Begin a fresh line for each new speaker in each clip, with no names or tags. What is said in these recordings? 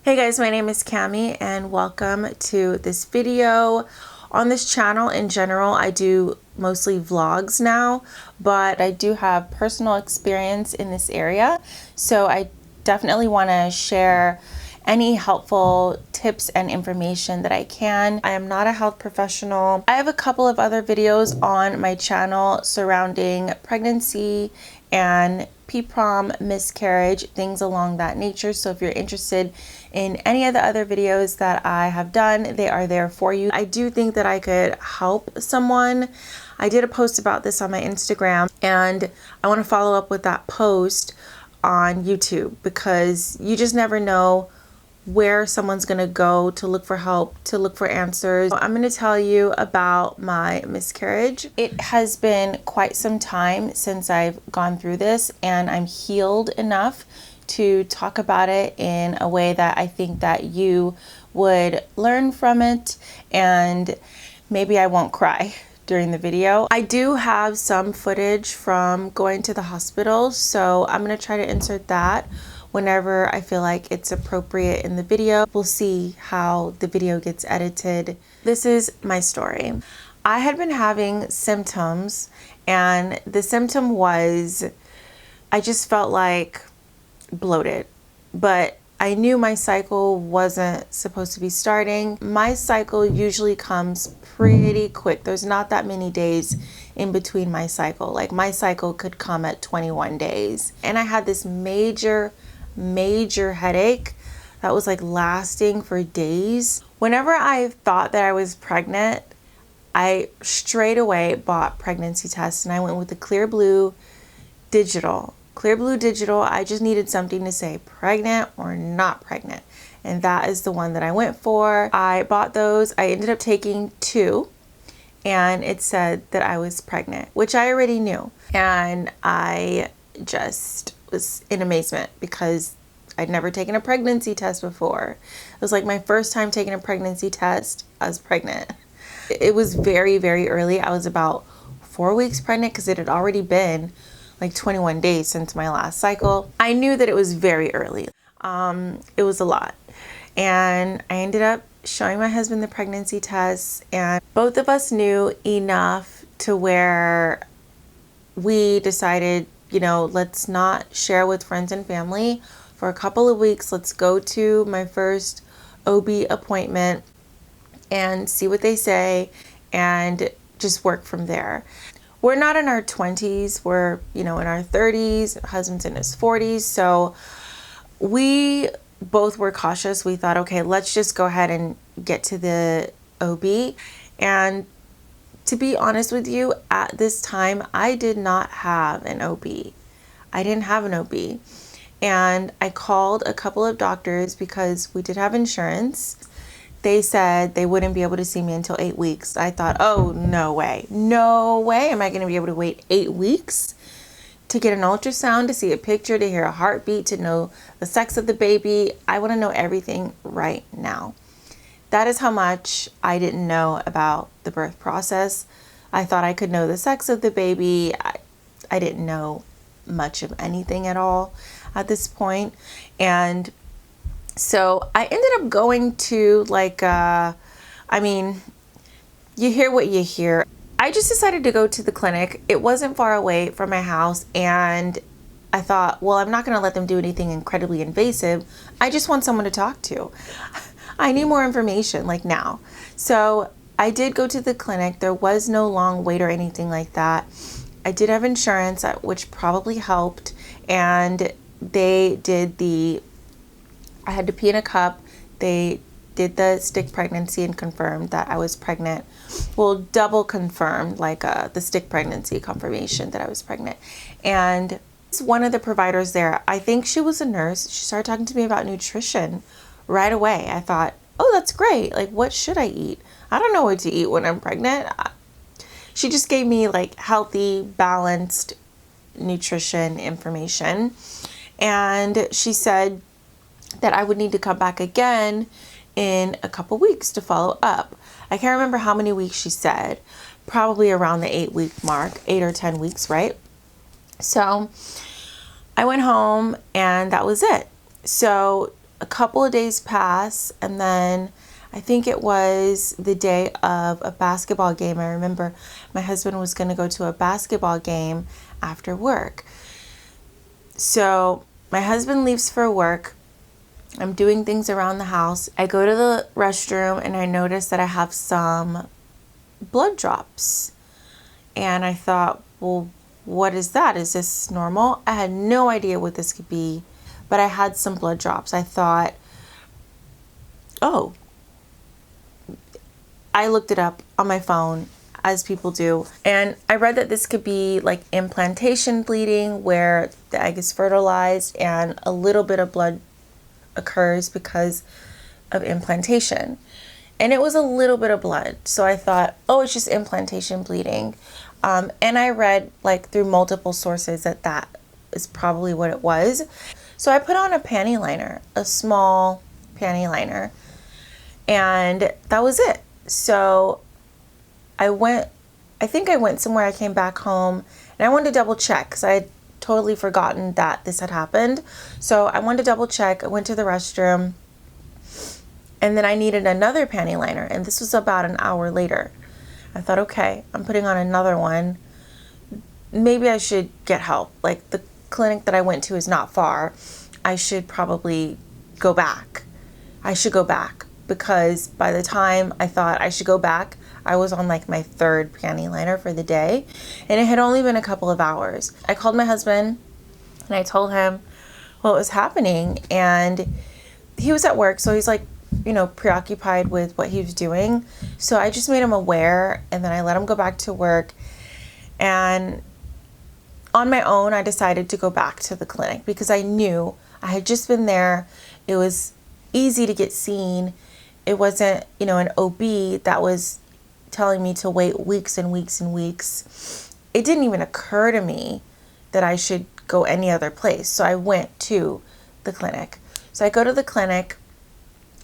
Hey guys, my name is Cami and welcome to this video. On this channel in general, I do mostly vlogs now, but I do have personal experience in this area. So I definitely want to share any helpful tips and information that I can. I am not a health professional. I have a couple of other videos on my channel surrounding pregnancy and PPROM, miscarriage, things along that nature. So if you're interested in any of the other videos that I have done, they are there for you. I do think that I could help someone. I did a post about this on my Instagram, and I want to follow up with that post on YouTube because you just never know where someone's gonna go to look for help, to look for answers. I'm gonna tell you about my miscarriage. It has been quite some time since I've gone through this, and I'm healed enough to talk about it in a way that I think that you would learn from it, and maybe I won't cry during the video. I do have some footage from going to the hospital, so I'm gonna try to insert that whenever I feel like it's appropriate in the video. We'll see how the video gets edited. This is my story. I had been having symptoms, and the symptom was I just felt like bloated, but I knew my cycle wasn't supposed to be starting. My cycle usually comes pretty quick. There's not that many days in between my cycle. Like my cycle could come at 21 days. And I had this major headache that was like lasting for days. Whenever I thought that I was pregnant, I straight away bought pregnancy tests, and I went with the Clearblue digital. Clearblue digital, I just needed something to say pregnant or not pregnant. And that is the one that I went for. I bought those. I ended up taking 2, and it said that I was pregnant, which I already knew. And I just was in amazement because I'd never taken a pregnancy test before. It was like my first time taking a pregnancy test. I was pregnant. It was very early. I was about 4 weeks pregnant because it had already been like 21 days since my last cycle. I knew that it was very early. It was a lot. And I ended up showing my husband the pregnancy tests, and both of us knew enough to where we decided, you know, let's not share with friends and family for a couple of weeks. Let's go to my first OB appointment and see what they say and just work from there. We're not in our 20s, we're, you know, in our 30s, husband's in his 40s. So we both were cautious. We thought, okay, let's just go ahead and get to the OB. And to be honest with you, at this time, I did not have an OB. I didn't have an OB. And I called a couple of doctors because we did have insurance. They said they wouldn't be able to see me until 8 weeks. I thought, oh, no way. No way am I going to be able to wait 8 weeks to get an ultrasound, to see a picture, to hear a heartbeat, to know the sex of the baby. I want to know everything right now. That is how much I didn't know about the birth process. I thought I could know the sex of the baby. I didn't know much of anything at all at this point. And so I ended up going to you hear what you hear. I just decided to go to the clinic. It wasn't far away from my house, and I thought, well, I'm not going to let them do anything incredibly invasive. I just want someone to talk to. I need more information, like now. So I did go to the clinic. There was no long wait or anything like that. I did have insurance, which probably helped. And they did I had to pee in a cup. They did the stick pregnancy and confirmed that I was pregnant. Well, double confirmed, like the stick pregnancy confirmation that I was pregnant. And one of the providers there, I think she was a nurse. She started talking to me about nutrition right away. I thought, oh, that's great. Like, what should I eat? I don't know what to eat when I'm pregnant. She just gave me like healthy, balanced nutrition information. And she said that I would need to come back again in a couple weeks to follow up. I can't remember how many weeks she said, probably around the 8-week mark, 8 or 10 weeks, right? So I went home and that was it. So a couple of days pass, and then I think it was the day of a basketball game. I remember my husband was going to go to a basketball game after work. So my husband leaves for work. I'm doing things around the house. I go to the restroom and I notice that I have some blood drops. And I thought, well, what is that? Is this normal? I had no idea what this could be, but I had some blood drops. I thought, oh, I looked it up on my phone, as people do, and I read that this could be like implantation bleeding, where the egg is fertilized and a little bit of blood occurs because of implantation. And it was a little bit of blood. So I thought, oh, it's just implantation bleeding. And I read like through multiple sources that that is probably what it was. So I put on a panty liner, a small panty liner, and that was it. So I think I went somewhere. I came back home and I wanted to double check because I had totally forgotten that this had happened. So I wanted to double check. I went to the restroom and then I needed another panty liner. And this was about an hour later. I thought, okay, I'm putting on another one. Maybe I should get help. Like, the clinic that I went to is not far. I should probably go back. I should go back, because by the time I thought I should go back, I was on like my third panty liner for the day, and it had only been a couple of hours. I called my husband and I told him what was happening, and he was at work, so he's like, you know, preoccupied with what he was doing. So I just made him aware, and then I let him go back to work. And on my own, I decided to go back to the clinic because I knew I had just been there. It was easy to get seen. It wasn't, you know, an OB that was telling me to wait weeks and weeks and weeks. It didn't even occur to me that I should go any other place. So I went to the clinic. So I go to the clinic.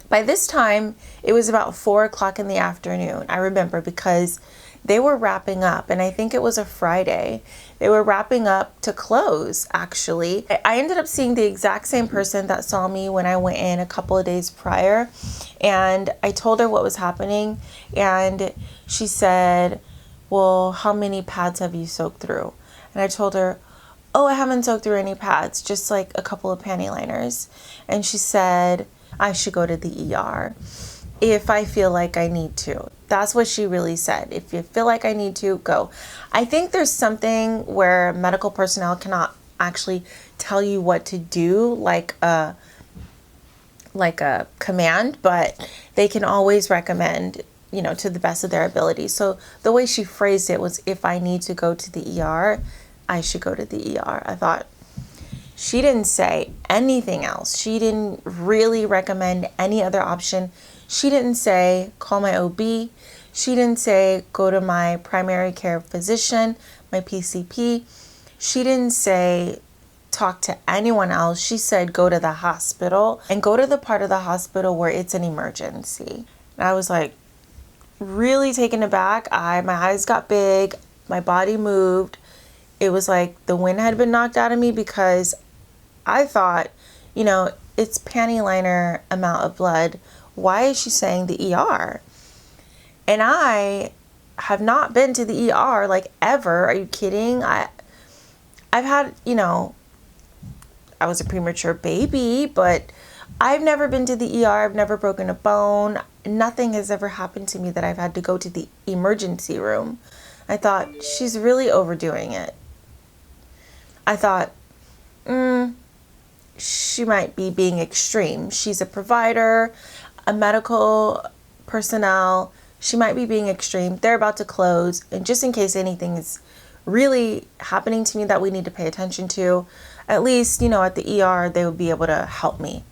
By this time, it was about 4 o'clock in the afternoon. I remember because they were wrapping up, and I think it was a Friday. They were wrapping up to close, actually. I ended up seeing the exact same person that saw me when I went in a couple of days prior, and I told her what was happening, and she said, well, how many pads have you soaked through? And I told her, oh, I haven't soaked through any pads, just like a couple of panty liners. And she said, I should go to the ER if I feel like I need to. That's what she really said. If you feel like I need to, go. I think there's something where medical personnel cannot actually tell you what to do, like a command, but they can always recommend, you know, to the best of their ability. So the way she phrased it was, if I need to go to the ER, I should go to the ER. I thought, she didn't say anything else. She didn't really recommend any other option. She didn't say, call my OB. She didn't say, go to my primary care physician, my PCP. She didn't say, talk to anyone else. She said, go to the hospital, and go to the part of the hospital where it's an emergency. And I was like, really taken aback. My eyes got big. My body moved. It was like the wind had been knocked out of me, because I thought, you know, it's panty liner amount of blood. Why is she saying the ER? And I have not been to the ER like ever. Are you kidding? I've had, you know, I was a premature baby, but I've never been to the ER. I've never broken a bone. Nothing has ever happened to me that I've had to go to the emergency room. I thought, she's really overdoing it. I thought, she might be being extreme. She's a provider, a medical personnel. She might be being extreme. They're about to close. And just in case anything is really happening to me that we need to pay attention to, at least, you know, at the ER, they would be able to help me,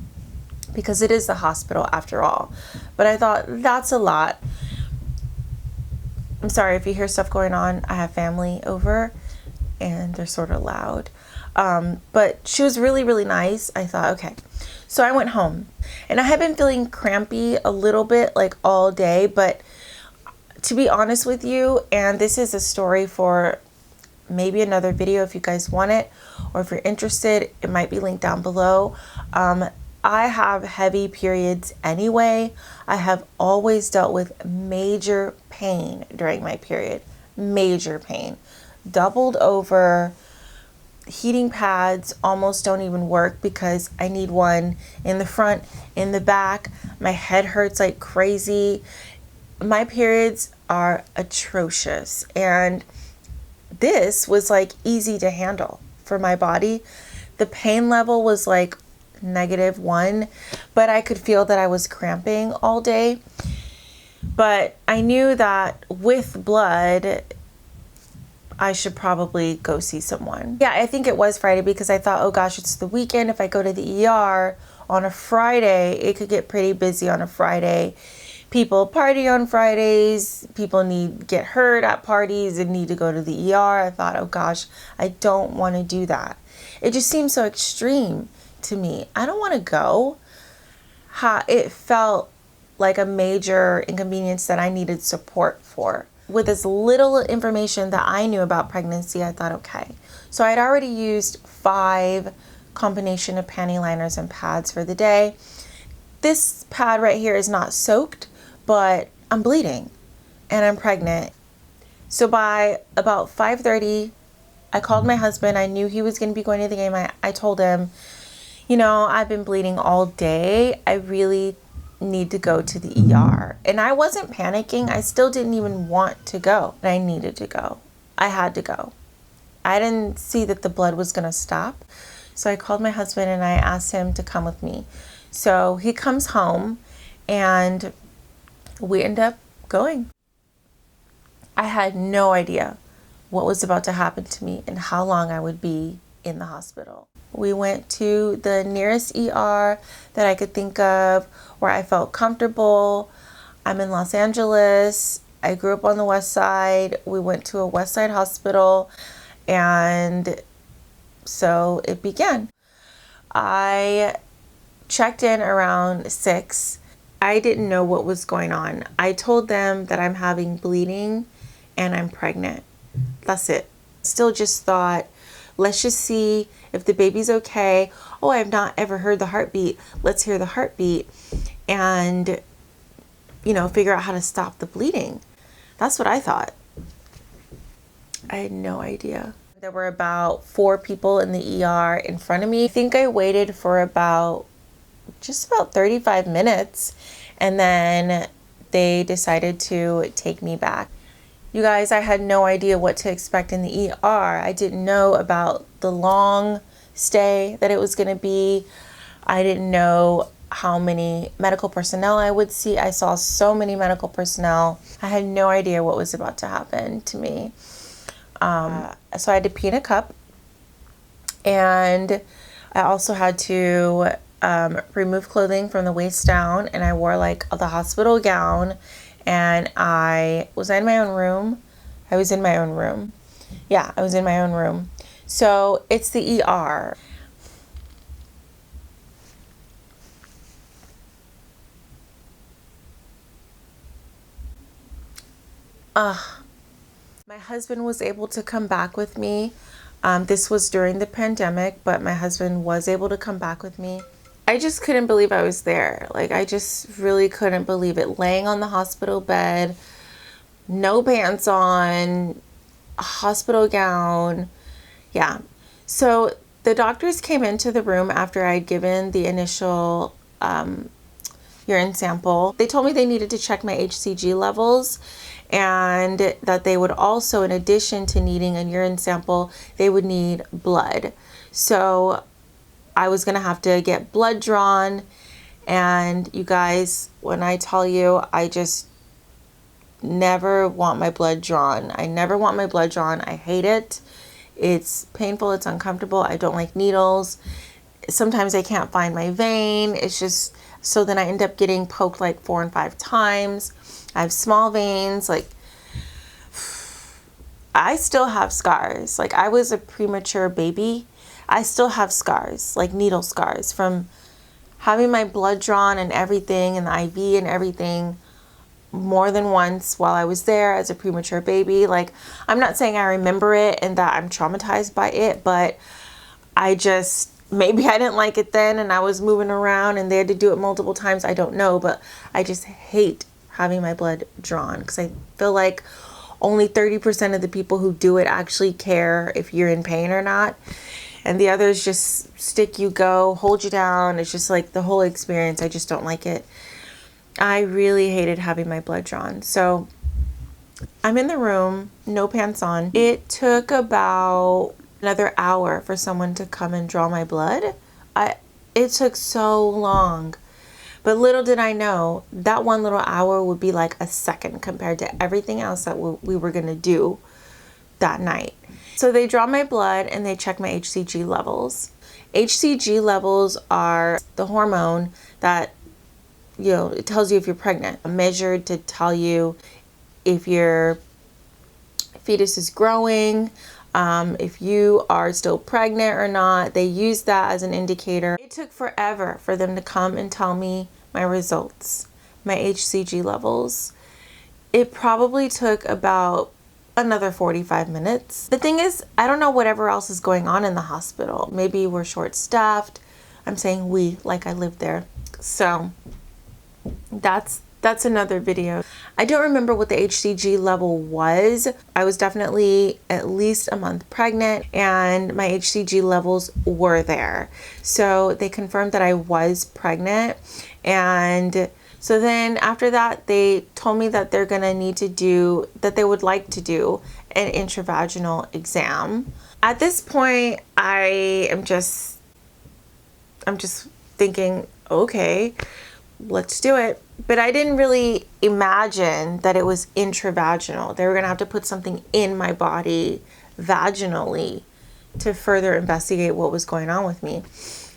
because it is the hospital after all. But I thought, that's a lot. I'm sorry if you hear stuff going on. I have family over and they're sort of loud. But she was really, really nice. I thought, okay. So I went home, and I had been feeling crampy a little bit, like all day. But to be honest with you, and this is a story for maybe another video if you guys want it, or if you're interested, it might be linked down below. I have heavy periods anyway. I have always dealt with major pain during my period. Major pain. Doubled over. Heating pads almost don't even work because I need one in the front, in the back. My head hurts like crazy. My periods are atrocious, and this was like easy to handle for my body. The pain level was like -1, but I could feel that I was cramping all day. But I knew that with blood, I should probably go see someone. Yeah, I think it was Friday because I thought, oh gosh, it's the weekend. If I go to the ER on a Friday, it could get pretty busy on a Friday. People party on Fridays. People get hurt at parties and need to go to the ER. I thought, oh gosh, I don't want to do that. It just seems so extreme to me. I don't want to go. It felt like a major inconvenience that I needed support for. With as little information that I knew about pregnancy, I thought, okay. So I'd already used 5 combination of panty liners and pads for the day. This pad right here is not soaked, but I'm bleeding and I'm pregnant. So by about 5:30, I called my husband. I knew he was going to be going to the game. I told him, you know, I've been bleeding all day. I really need to go to the ER. And I wasn't panicking. I still didn't even want to go. But I needed to go. I had to go. I didn't see that the blood was going to stop. So I called my husband and I asked him to come with me. So he comes home and we end up going. I had no idea what was about to happen to me and how long I would be in the hospital. We went to the nearest ER that I could think of where I felt comfortable. I'm in Los Angeles. I grew up on the West Side. We went to a West Side hospital, and so it began. I checked in around 6. I didn't know what was going on. I told them that I'm having bleeding and I'm pregnant. That's it. Still just thought, let's just see if the baby's okay. Oh, I've not ever heard the heartbeat. Let's hear the heartbeat and, you know, figure out how to stop the bleeding. That's what I thought. I had no idea. There were about 4 people in the ER in front of me. I think I waited for just about 35 minutes, and then they decided to take me back. You guys, I had no idea what to expect in the ER. I didn't know about the long stay that it was going to be. I didn't know how many medical personnel I would see. I saw so many medical personnel. I had no idea what was about to happen to me. So I had to pee in a cup, and I also had to remove clothing from the waist down, and I wore like the hospital gown. And I was in my own room. I was in my own room. Yeah, I was in my own room. So it's the ER. My husband was able to come back with me. This was during the pandemic, but my husband was able to come back with me. I just couldn't believe I was there. Like, I just really couldn't believe it. Laying on the hospital bed, no pants on, a hospital gown. Yeah. So the doctors came into the room after I'd given the initial urine sample. They told me they needed to check my HCG levels, and that they would also, in addition to needing a urine sample, they would need blood. So I was going to have to get blood drawn. And you guys, when I tell you, I just never want my blood drawn. I never want my blood drawn. I hate it. It's painful. It's uncomfortable. I don't like needles. Sometimes I can't find my vein. It's just, so then I end up getting poked like 4 and 5 times. I have small veins. Like, I still have scars. Like, I was a premature baby. I still have scars, like needle scars from having my blood drawn and everything, and the IV and everything, more than once while I was there as a premature baby. Like, I'm not saying I remember it and that I'm traumatized by it, but I just maybe I didn't like it then and I was moving around and they had to do it multiple times. I don't know, but I just hate having my blood drawn because I feel like only 30% of the people who do it actually care if you're in pain or not. And the others just stick you, go, hold you down. It's just like the whole experience. I just don't like it. I really hated having my blood drawn. So I'm in the room, no pants on. It took about another hour for someone to come and draw my blood. It took so long. But little did I know that one little hour would be like a second compared to everything else that we were going to do that night. So they draw my blood and they check my HCG levels. HCG levels are the hormone that, you know, it tells you if you're pregnant, measured to tell you if your fetus is growing, if you are still pregnant or not. They use that as an indicator. It took forever for them to come and tell me my results, my HCG levels. It probably took about another 45 minutes. The thing is, I don't know whatever else is going on in the hospital. Maybe we're short-staffed. I'm saying we, like I lived there. So that's another video. I don't remember what the HCG level was. I was definitely at least a month pregnant and my HCG levels were there. So they confirmed that I was pregnant. And so then after that, they told me that they're gonna need to do, that they would like to do an intravaginal exam. At this point, I'm just thinking, okay, let's do it. But I didn't really imagine that it was intravaginal. They were gonna have to put something in my body vaginally to further investigate what was going on with me.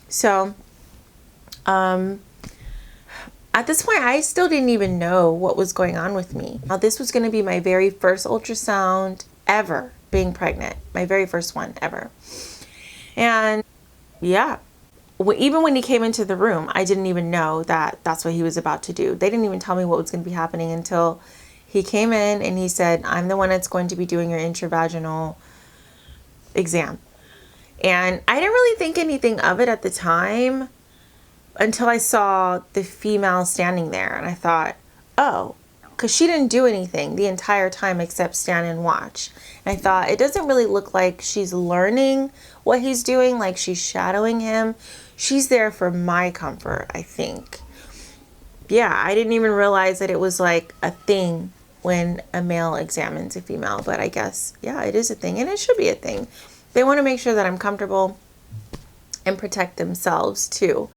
So, at this point, I still didn't even know what was going on with me. Now, this was going to be my very first ultrasound ever being pregnant. My very first one ever. And yeah, even when he came into the room, I didn't even know that that's what he was about to do. They didn't even tell me what was going to be happening until he came in and he said, I'm the one that's going to be doing your intravaginal exam. And I didn't really think anything of it at the time, until I saw the female standing there and I thought, oh, because she didn't do anything the entire time except stand and watch. And I thought, it doesn't really look like she's learning what he's doing, like she's shadowing him. She's there for my comfort, I think. Yeah, I didn't even realize that it was like a thing when a male examines a female, but I guess, yeah, it is a thing and it should be a thing. They want to make sure that I'm comfortable and protect themselves too.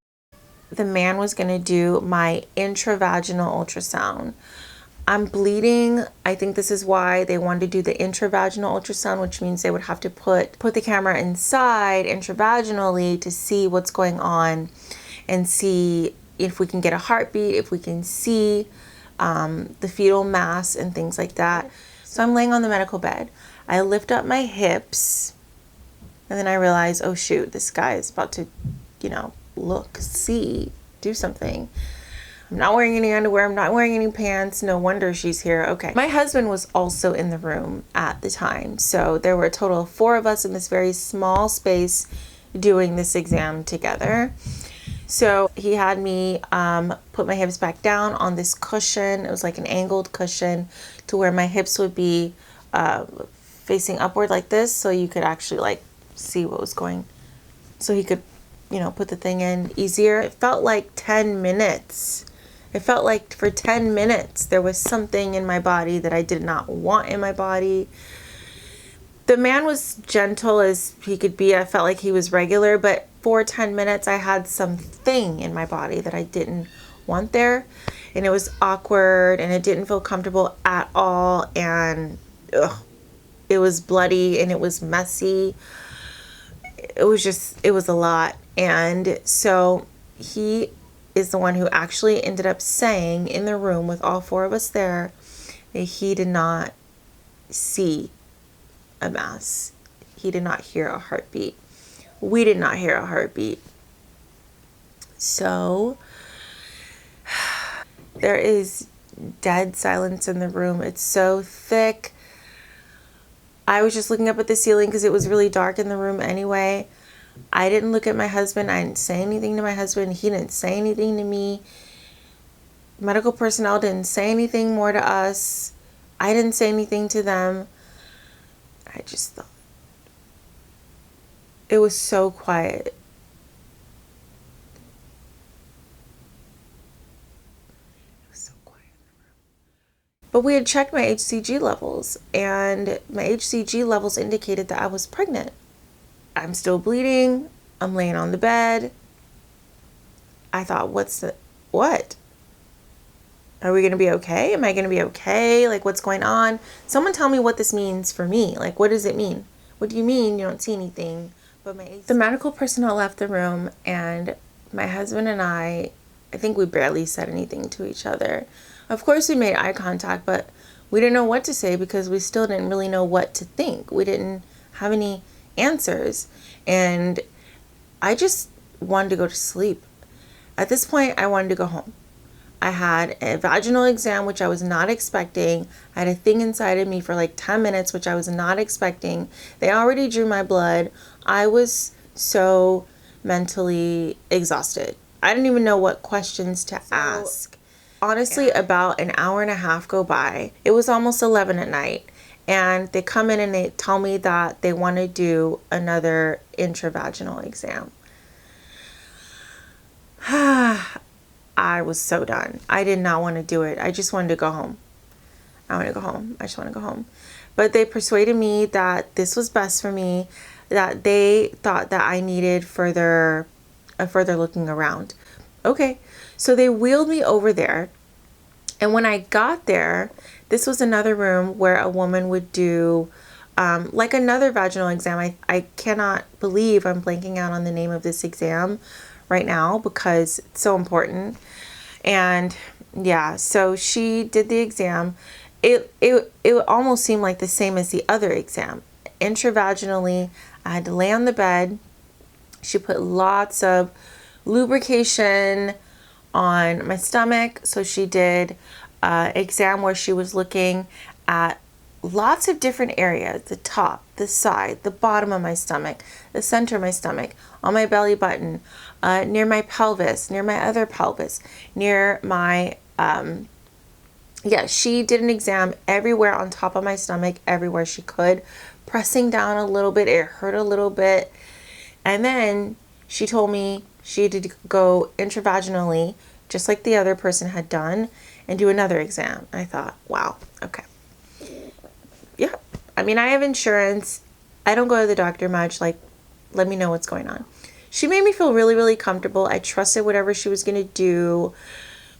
The man was going to do my intravaginal ultrasound. I'm bleeding. I think this is why they wanted to do the intravaginal ultrasound, which means they would have to put the camera inside intravaginally to see what's going on and see if we can get a heartbeat, if we can see the fetal mass and things like that. So I'm laying on the medical bed. I lift up my hips and then I realize, oh shoot, this guy is about to, you know, look, see, do something. I'm not wearing any underwear. I'm not wearing any pants. No wonder she's here. Okay. My husband was also in the room at the time. So there were a total of 4 of us in this very small space doing this exam together. So he had me put my hips back down on this cushion. It was like an angled cushion to where my hips would be facing upward like this. So you could actually like see what was going. So he could, you know, put the thing in easier. It felt like 10 minutes. It felt like for 10 minutes there was something in my body that I did not want in my body. The man was gentle as he could be. I felt like he was regular, but for 10 minutes I had something in my body that I didn't want there. And it was awkward and it didn't feel comfortable at all. And it was bloody and it was messy. It was a lot. And so he is the one who actually ended up saying in the room with all 4 of us there that he did not see a mass. He did not hear a heartbeat. We did not hear a heartbeat. So there is dead silence in the room. It's so thick. I was just looking up at the ceiling because it was really dark in the room anyway. I didn't look at my husband. I didn't say anything to my husband. He didn't say anything to me. Medical personnel didn't say anything more to us. I didn't say anything to them. I just thought it was so quiet. It was so quiet. But we had checked my HCG levels, and my HCG levels indicated that I was pregnant. I'm still bleeding. I'm laying on the bed. I thought, what? Are we going to be okay? Am I going to be okay? Like, what's going on? Someone tell me what this means for me. Like, what does it mean? What do you mean you don't see anything? But the medical personnel left the room, and my husband and I think we barely said anything to each other. Of course, we made eye contact, but we didn't know what to say because we still didn't really know what to think. We didn't have any answers, and I just wanted to go to sleep. At this point, I wanted to go home. I had a vaginal exam, which I was not expecting. I had a thing inside of me for like 10 minutes, which I was not expecting. They already drew my blood. I was so mentally exhausted. I didn't even know what questions to ask. Honestly, about an hour and a half go by. It was almost 11 at night. And they come in and they tell me that they want to do another intravaginal exam. I was so done. I did not want to do it. I just wanted to go home. I want to go home. I just want to go home. But they persuaded me that this was best for me, that they thought that I needed further looking around. Okay. So they wheeled me over there. And when I got there, this was another room where a woman would do like another vaginal exam. I cannot believe I'm blanking out on the name of this exam right now because it's so important. And yeah, so she did the exam. It almost seemed like the same as the other exam. Intravaginally, I had to lay on the bed. She put lots of lubrication on my stomach. So she did an exam where she was looking at lots of different areas: the top, the side, the bottom of my stomach, the center of my stomach, on my belly button, near my pelvis, near my other pelvis, near my, she did an exam everywhere on top of my stomach, everywhere she could, pressing down a little bit. It hurt a little bit. And then she told me she had to go intravaginally, just like the other person had done, and do another exam. I thought, wow, okay. Yeah, I mean, I have insurance. I don't go to the doctor much. Like, let me know what's going on. She made me feel really, really comfortable. I trusted whatever she was going to do.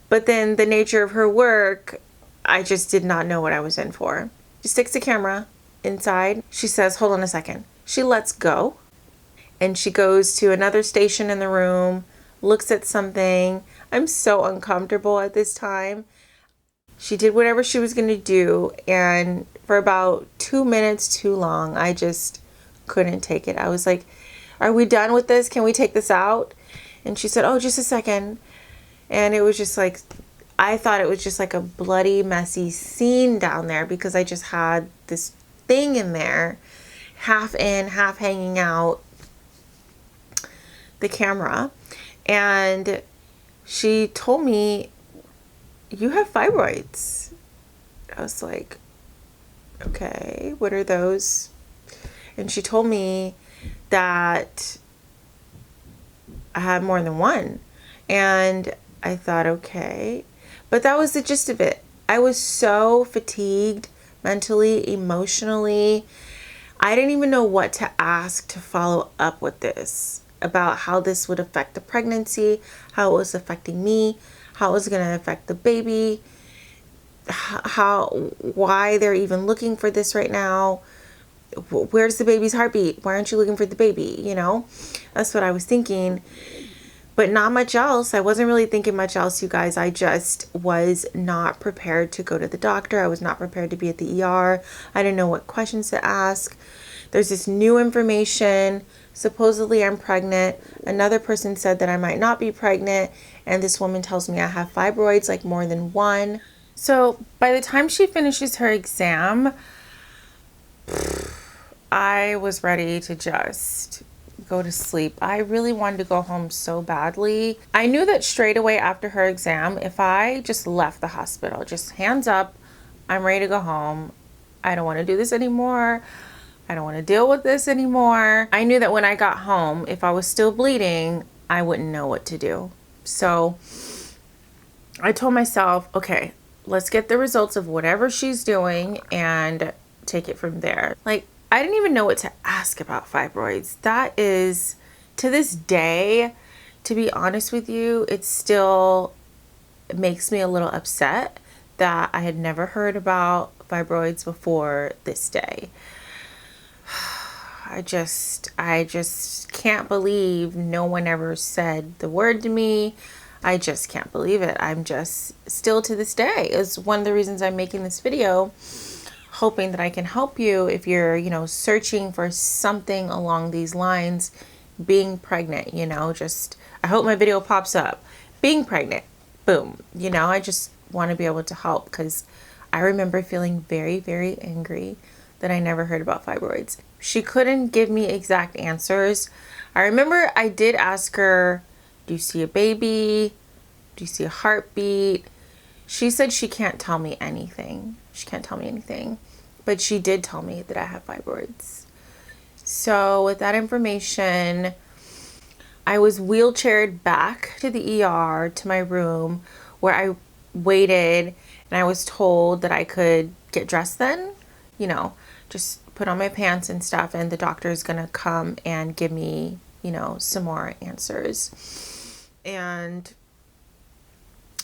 But then the nature of her work, I just did not know what I was in for. She sticks the camera inside. She says, hold on a second. She lets go. And she goes to another station in the room, looks at something. I'm so uncomfortable at this time. She did whatever she was going to do. And for about 2 minutes too long, I just couldn't take it. I was like, are we done with this? Can we take this out? And she said, oh, just a second. And it was just like, I thought it was just like a bloody, messy scene down there because I just had this thing in there, half in, half hanging out, the camera. And she told me, you have fibroids. I was like, okay, what are those? And she told me that I had more than one. And I thought, okay. But that was the gist of it. I was so fatigued mentally, emotionally. I didn't even know what to ask to follow up with this, about how this would affect the pregnancy, how it was affecting me, how it was going to affect the baby, why they're even looking for this right now. Where's the baby's heartbeat? Why aren't you looking for the baby? You know, that's what I was thinking, but not much else. I wasn't really thinking much else, you guys. I just was not prepared to go to the doctor. I was not prepared to be at the ER. I didn't know what questions to ask. There's this new information. Supposedly I'm pregnant. Another person said that I might not be pregnant. And this woman tells me I have fibroids, like more than one. So by the time she finishes her exam, I was ready to just go to sleep. I really wanted to go home so badly. I knew that straight away after her exam, if I just left the hospital, just hands up, I'm ready to go home. I don't want to do this anymore. I don't want to deal with this anymore. I knew that when I got home, if I was still bleeding, I wouldn't know what to do. So I told myself, okay, let's get the results of whatever she's doing and take it from there. Like, I didn't even know what to ask about fibroids. That is, to this day, to be honest with you, it still makes me a little upset that I had never heard about fibroids before this day. I just can't believe no one ever said the word to me. I just can't believe it. I'm just still to this day. It's one of the reasons I'm making this video, hoping that I can help you if you're, searching for something along these lines, being pregnant, just, I hope my video pops up. Being pregnant, boom, I just want to be able to help because I remember feeling very, very angry that I never heard about fibroids. She couldn't give me exact answers. I remember I did ask her, do you see a baby? Do you see a heartbeat? She said she can't tell me anything. She can't tell me anything. But she did tell me that I have fibroids. So with that information, I was wheelchaired back to the ER to my room where I waited, and I was told that I could get dressed then, just put on my pants and stuff, and the doctor is gonna come and give me, some more answers. And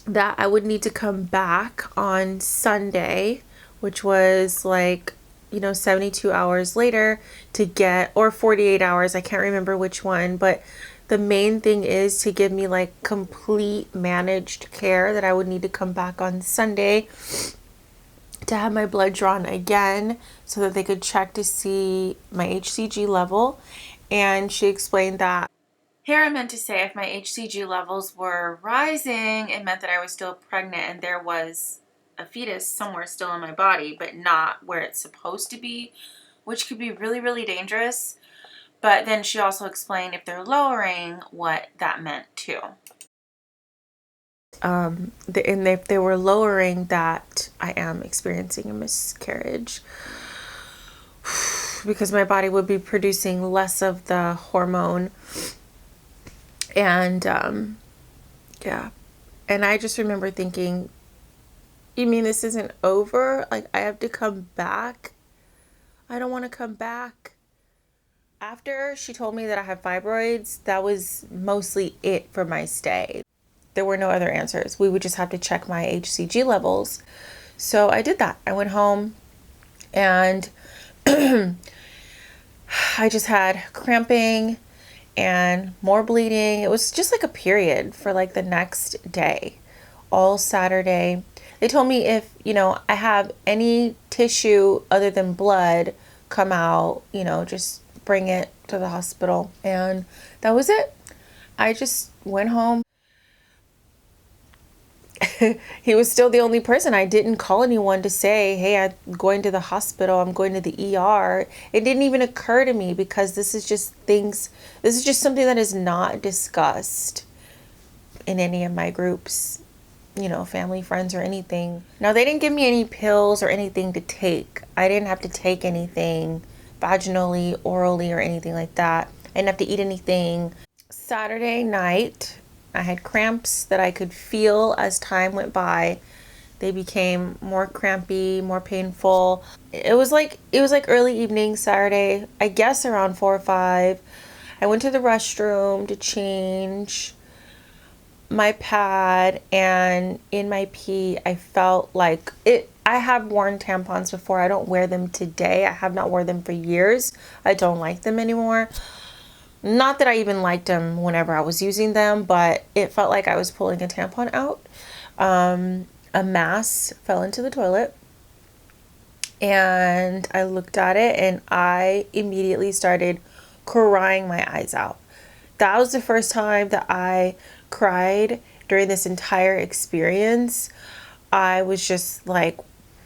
that I would need to come back on Sunday, which was like, 72 hours later to get, or 48 hours, I can't remember which one, but the main thing is to give me like complete managed care, that I would need to come back on Sunday to have my blood drawn again so that they could check to see my HCG level. And she explained that here I meant to say if my HCG levels were rising, it meant that I was still pregnant and there was a fetus somewhere still in my body, but not where it's supposed to be, which could be really, really dangerous. But then she also explained if they're lowering, what that meant too. And if they were lowering, that I am experiencing a miscarriage because my body would be producing less of the hormone. And yeah, and I just remember thinking, you mean this isn't over? Like, I have to come back? I don't want to come back. After she told me that I have fibroids, that was mostly it for my stay. There were no other answers. We would just have to check my HCG levels. So I did that. I went home and I just had cramping and more bleeding. It was just like a period for like the next day, all Saturday. They told me if, I have any tissue other than blood come out, just bring it to the hospital. And that was it. I just went home. He was still the only person. I didn't call anyone to say, hey, I'm going to the hospital, I'm going to the ER. It didn't even occur to me because this is just something that is not discussed in any of my groups, family, friends, or anything. Now, they didn't give me any pills or anything to take. I didn't have to take anything vaginally, orally, or anything like that. I didn't have to eat anything. Saturday night, I had cramps that I could feel as time went by. They became more crampy, more painful. It was like early evening Saturday, I guess around 4 or 5. I went to the restroom to change my pad, and in my pee, I felt like it. I have worn tampons before. I don't wear them today. I have not worn them for years. I don't like them anymore. Not that I even liked them whenever I was using them, but it felt like I was pulling a tampon out. A mass fell into the toilet, and I looked at it and I immediately started crying my eyes out. That was the first time that I cried during this entire experience. I was just like,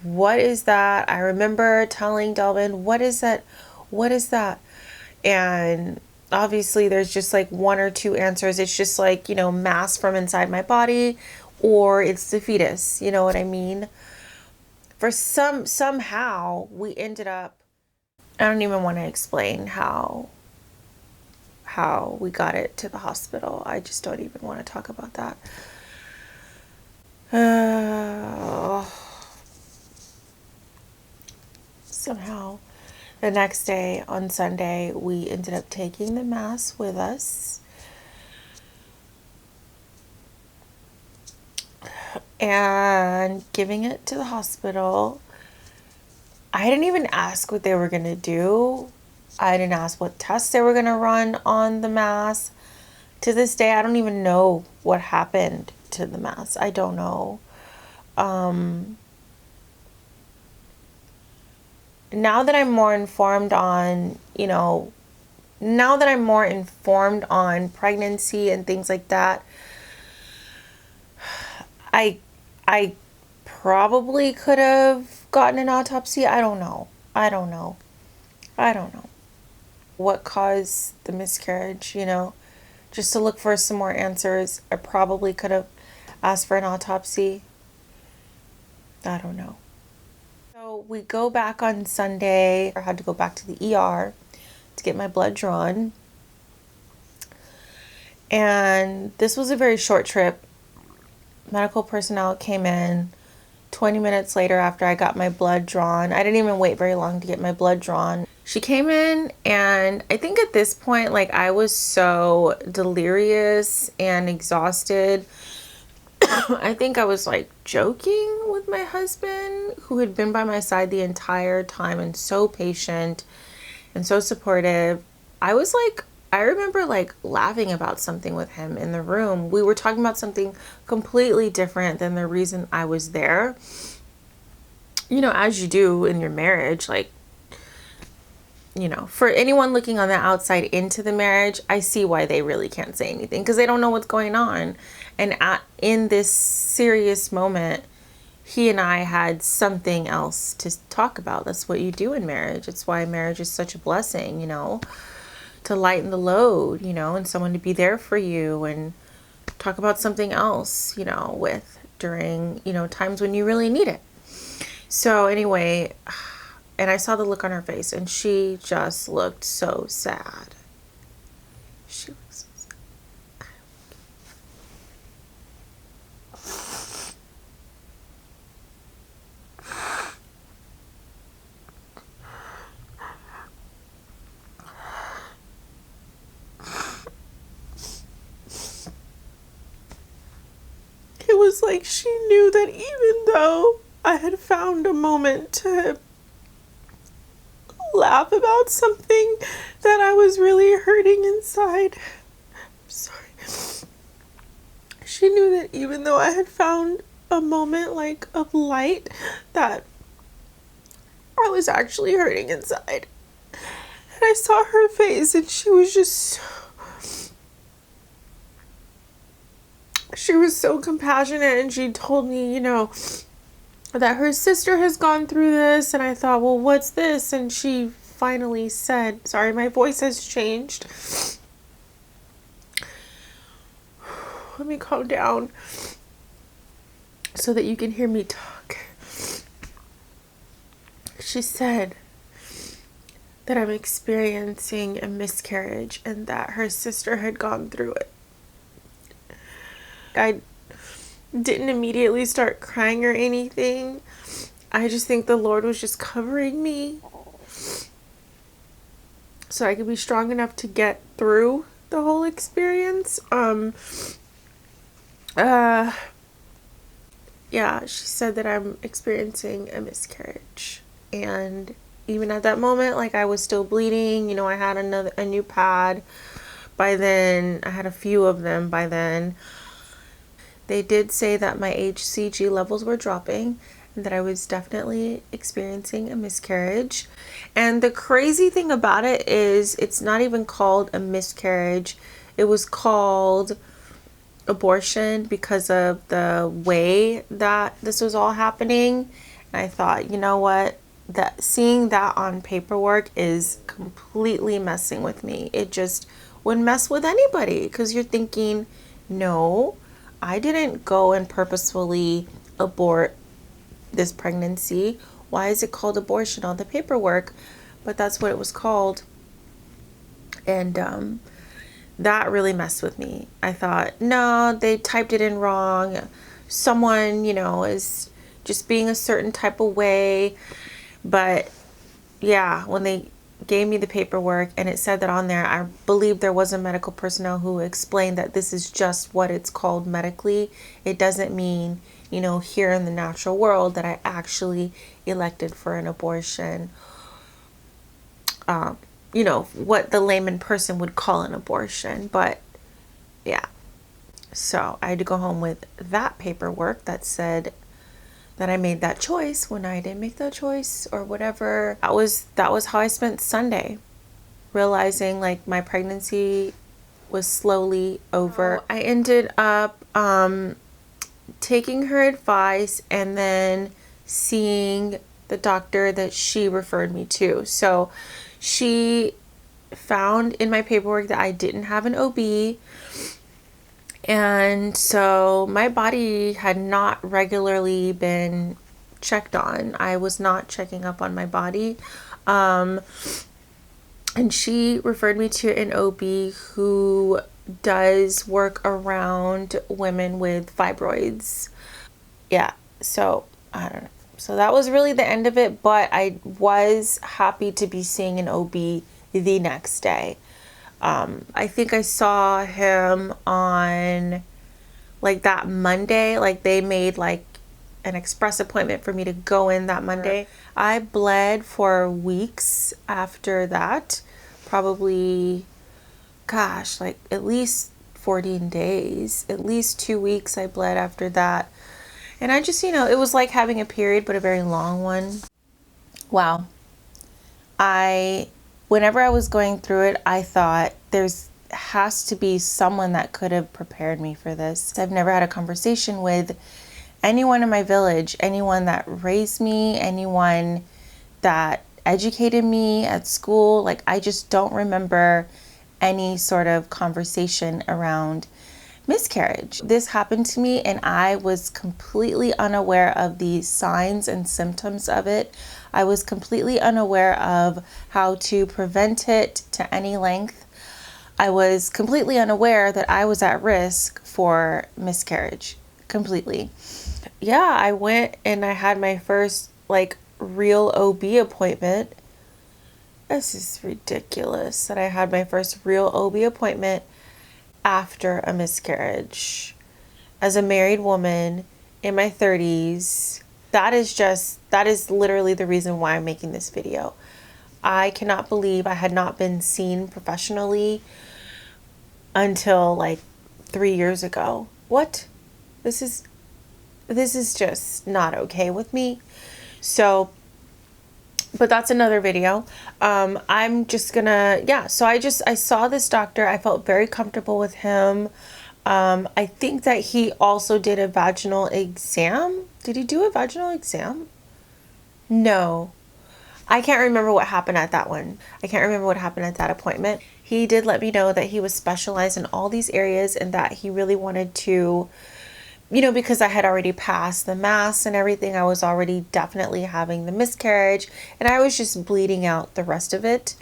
what is that? I remember telling Delvin, what is that? What is that? And obviously there's just like one or two answers. It's just like, you know, mass from inside my body, or it's the fetus, you know what I mean? For somehow we ended up, I don't even want to explain how we got it to the hospital. I just don't even want to talk about that. Somehow the next day, on Sunday, we ended up taking the mass with us and giving it to the hospital. I didn't even ask what they were going to do. I didn't ask what tests they were going to run on the mass. To this day, I don't even know what happened to the mass. I don't know. Now that I'm more informed on, you know, now that I'm more informed on pregnancy and things like that, I probably could have gotten an autopsy. I don't know. What caused the miscarriage, you know? Just to look for some more answers, I probably could have asked for an autopsy. I don't know. So we go back on Sunday. I had to go back to the ER to get my blood drawn. And this was a very short trip. Medical personnel came in 20 minutes later after I got my blood drawn. I didn't even wait very long to get my blood drawn. She came in, and I think at this point, like, I was so delirious and exhausted. I think I was like joking with my husband, who had been by my side the entire time and so patient and so supportive. I remember like laughing about something with him in the room. We were talking about something completely different than the reason I was there. You know, as you do in your marriage, like, you know, for anyone looking on the outside into the marriage, I see why they really can't say anything, because they don't know what's going on. And in this serious moment, he and I had something else to talk about. That's what you do in marriage. It's why marriage is such a blessing, you know, to lighten the load, you know, and someone to be there for you and talk about something else, you know, with during, you know, times when you really need it. So anyway, and I saw the look on her face, and she just looked so sad. She looked so sad. It was like she knew that even though I had found a moment to laugh about something, that I was really hurting inside. I'm sorry. She knew that even though I had found a moment like of light, that I was actually hurting inside. And I saw her face, and she was so compassionate, and she told me, you know, that her sister has gone through this. And I thought, well, what's this? And she finally said, sorry, my voice has changed. Let me calm down so that you can hear me talk. She said that I'm experiencing a miscarriage and that her sister had gone through it. I didn't immediately start crying or anything. I just think the Lord was just covering me so I could be strong enough to get through the whole experience. Yeah, she said that I'm experiencing a miscarriage, and even at that moment, like, I was still bleeding. You know, I had a new pad by then. I had a few of them by then. They did say that my HCG levels were dropping and that I was definitely experiencing a miscarriage. And the crazy thing about it is it's not even called a miscarriage. It was called abortion because of the way that this was all happening. And I thought, you know what? That seeing that on paperwork is completely messing with me. It just would mess with anybody, because you're thinking, no, I didn't go and purposefully abort this pregnancy. Why is it called abortion on the paperwork? But that's what it was called. And that really messed with me. I thought, no, they typed it in wrong. Someone, you know, is just being a certain type of way. But yeah, when they gave me the paperwork and it said that on there, I believe there was a medical personnel who explained that this is just what it's called medically. It doesn't mean, you know, here in the natural world that I actually elected for an abortion. You know, what the layman person would call an abortion. But yeah, so I had to go home with that paperwork that said that I made that choice when I didn't make that choice or whatever. That was how I spent Sunday, realizing like my pregnancy was slowly over. I ended up taking her advice and then seeing the doctor that she referred me to. So she found in my paperwork that I didn't have an OB. And so my body had not regularly been checked on. I was not checking up on my body. And she referred me to an OB who does work around women with fibroids. Yeah, so I don't know. So that was really the end of it, but I was happy to be seeing an OB the next day. I think I saw him on like that Monday. Like they made like an express appointment for me to go in that Monday. I bled for weeks after that. Probably, gosh, like at least 14 days, at least 2 weeks I bled after that. And I just, you know, it was like having a period, but a very long one. Wow. Whenever I was going through it, I thought there's has to be someone that could have prepared me for this. I've never had a conversation with anyone in my village, anyone that raised me, anyone that educated me at school. Like, I just don't remember any sort of conversation around miscarriage. This happened to me and I was completely unaware of the signs and symptoms of it. I was completely unaware of how to prevent it to any length. I was completely unaware that I was at risk for miscarriage. Completely. Yeah, I went and I had my first like real OB appointment. This is ridiculous that I had my first real OB appointment after a miscarriage. As a married woman in my 30s, that is literally the reason why I'm making this video. I cannot believe I had not been seen professionally until like 3 years ago. What? This is just not okay with me. So, but that's another video. I'm just gonna, yeah, so I saw this doctor. I felt very comfortable with him. I think that he also did a vaginal exam. Did he do a vaginal exam? No. I can't remember what happened at that one. I can't remember what happened at that appointment. He did let me know that he was specialized in all these areas and that he really wanted to, you know, because I had already passed the mass and everything, I was already definitely having the miscarriage and I was just bleeding out the rest of it.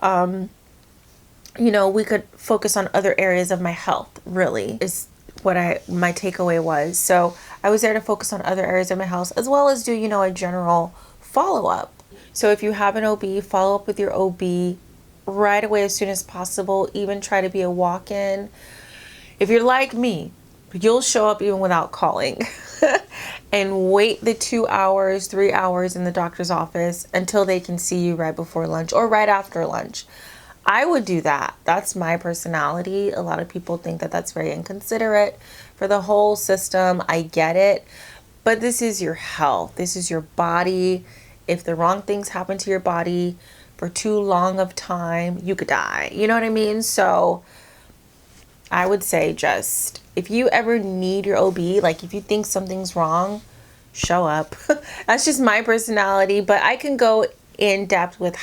You know, we could focus on other areas of my health, really, is what my takeaway was. So I was there to focus on other areas of my health as well as do, you know, a general follow-up. So if you have an OB, follow up with your OB right away as soon as possible. Even try to be a walk-in. If you're like me, you'll show up even without calling and wait the 2 hours, 3 hours in the doctor's office until they can see you right before lunch or right after lunch. I would do that. That's my personality. A lot of people think that that's very inconsiderate for the whole system. I get it, but this is your health. This is your body. If the wrong things happen to your body for too long of time, you could die. You know what I mean? So I would say just, if you ever need your OB, like if you think something's wrong, show up. That's just my personality, but I can go in depth with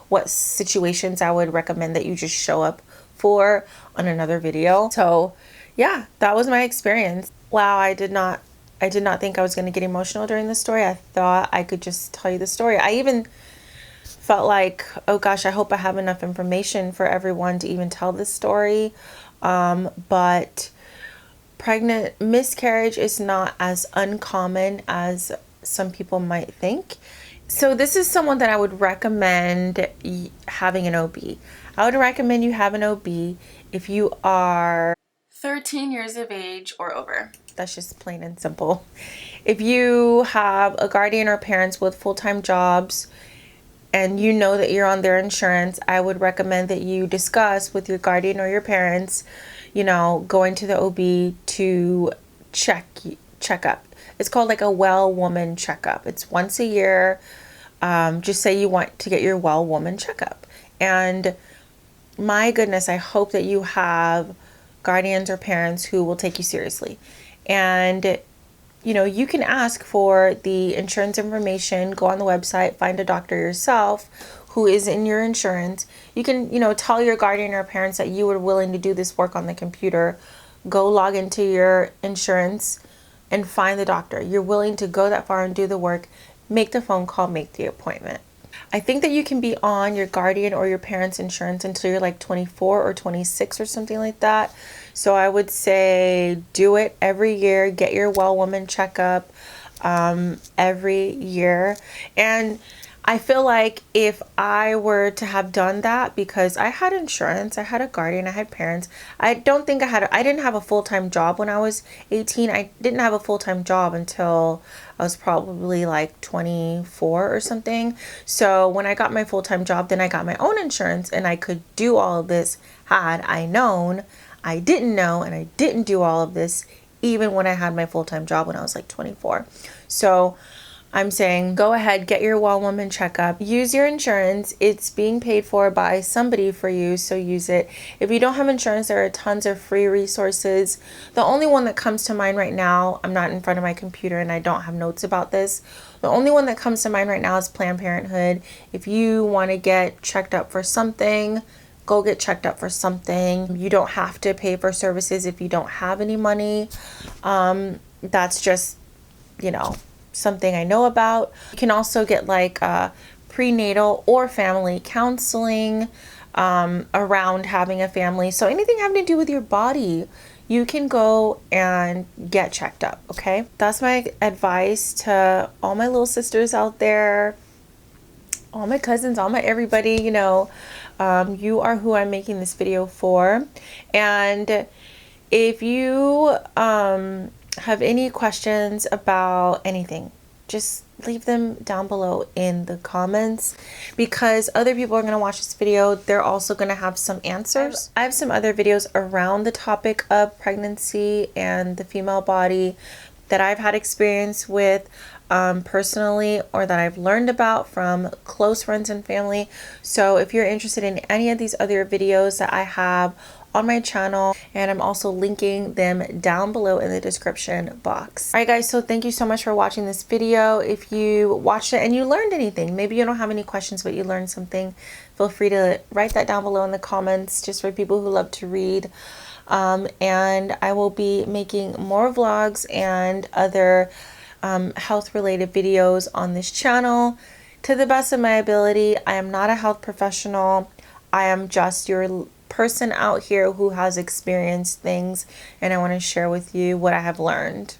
what situations I would recommend that you just show up before on another video. So yeah, that was my experience. Wow, I did not think I was going to get emotional during the story. I thought I could just tell you the story. I even felt like, oh gosh, I hope I have enough information for everyone to even tell this story. But miscarriage is not as uncommon as some people might think. So this is someone that I would recommend having an OB. I would recommend you have an OB if you are 13 years of age or over. That's just plain and simple. If you have a guardian or parents with full-time jobs and you know that you're on their insurance, I would recommend that you discuss with your guardian or your parents, you know, going to the OB to check up. It's called like a well woman checkup. It's once a year. Just say you want to get your well woman checkup. And my goodness, I hope that you have guardians or parents who will take you seriously. And you know, you can ask for the insurance information, go on the website, find a doctor yourself who is in your insurance. You can, you know, tell your guardian or parents that you were willing to do this work on the computer. Go log into your insurance and find the doctor. You're willing to go that far and do the work, make the phone call, make the appointment. I think that you can be on your guardian or your parents' insurance until you're like 24 or 26 or something like that. So I would say do it every year. Get your well woman checkup every year. And I feel like if I were to have done that, because I had insurance, I had a guardian, I had parents. I don't think I didn't have a full-time job when I was 18. I didn't have a full-time job until I was probably like 24 or something. So when I got my full-time job, then I got my own insurance and I could do all of this had I known. I didn't know, and I didn't do all of this even when I had my full-time job when I was like 24. So I'm saying go ahead, get your well woman checkup, use your insurance. It's being paid for by somebody for you, so use it. If you don't have insurance, there are tons of free resources. The only one that comes to mind right now, I'm not in front of my computer and I don't have notes about this. The only one that comes to mind right now is Planned Parenthood. If you want to get checked up for something, go get checked up for something. You don't have to pay for services if you don't have any money. That's just, you know, something I know about. You can also get like prenatal or family counseling around having a family. So anything having to do with your body, you can go and get checked up, okay? That's my advice to all my little sisters out there, all my cousins, all my everybody, you know. You are who I'm making this video for. And if you have any questions about anything, just leave them down below in the comments, because other people are going to watch this video. They're also going to have some answers. I have some other videos around the topic of pregnancy and the female body that I've had experience with personally, or that I've learned about from close friends and family. So if you're interested in any of these other videos that I have on my channel, and I'm also linking them down below in the description box. All right guys, so thank you so much for watching this video. If you watched it and you learned anything, maybe you don't have any questions but you learned something, feel free to write that down below in the comments, just for people who love to read. And I will be making more vlogs and other health related videos on this channel to the best of my ability. I am not a health professional. I am just your person out here who has experienced things, and I want to share with you what I have learned.